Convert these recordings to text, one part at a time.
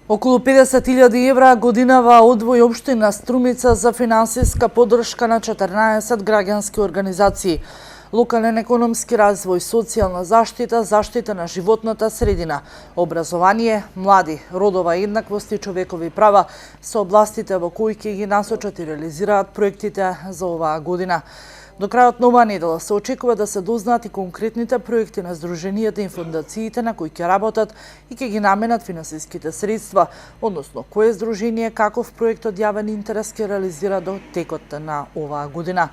Околу 50.000 евра годинава одвои општина Струмица за финансиска поддршка на 14 граѓански организации. Локален економски развој, социјална заштита, заштита на животната средина, образование, млади, родова еднаквост и човекови права се областите во кои ќе ги насочат и реализираат проектите за оваа година. До крајот на оваа недела се очекува да се дознаат и конкретните проекти на здруженијата и фондациите на кои ќе работат и ќе ги наменат финансиските средства, односно кое здружение каков проект од јавен интерес ќе реализира до текот на оваа година.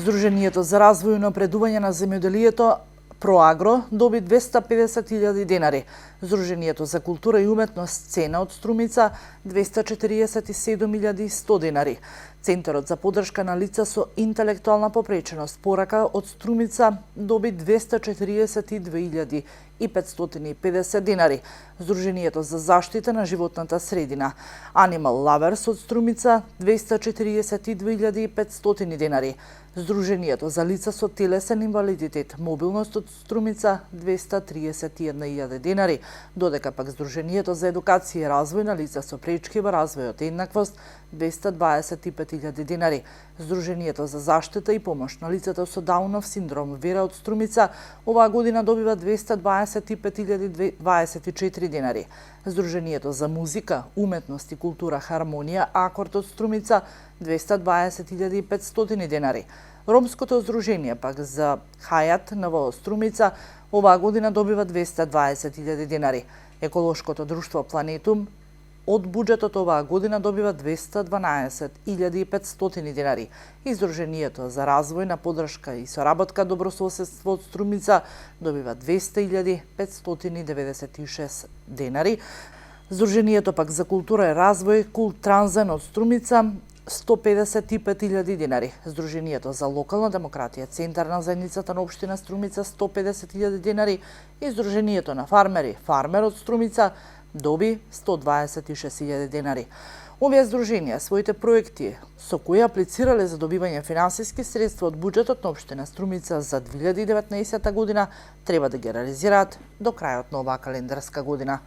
Здруженијето за развој и напредување на земјоделието Проагро доби 250.000 денари. Здруженијето за култура и уметност Сцена од Струмица 247.100 денари. Центарот за поддршка на лица со интелектуална попреченост Порака од Струмица доби 242.550 денари. Здруженијето за заштита на животната средина Animal Lovers од Струмица 242.500 денари. Здруженијето за лица со телесен инвалидитет Мобилност од Струмица 231.000 денари, додека пак Здруженијето за едукација и развој на лица со пречки во развојот и еднаквост 225.000 денари. Здруженијето за заштита и помош на лицата со Даунов синдром Вера од Струмица оваа година добива 225.024 денари. Здруженијето за музика, уметност и култура Хармонија Акорд од Струмица 220.500 денари. Ромското здружение пак за Хајат Ново Струмица оваа година добива 220.000 денари. Еколошкото друштво Планетум од буџетот оваа година добива 212.500 денари. И Здруженијето за развој на поддршка и соработка добрососедство од Струмица добива 200.596 денари. Здруженијето пак за култура и развој Култ Транзен од Струмица 155.000 денари. Здруженијето за локална демократија Центар на заедницата на општина Струмица 150.000 денари и Здруженијето на фармери Фармер од Струмица доби 126.000 денари. Овие здруженија своите проекти со кои аплицирале за добивање финансиски средства од буџетот на општина Струмица за 2019 година треба да ги реализираат до крајот на оваа календарска година.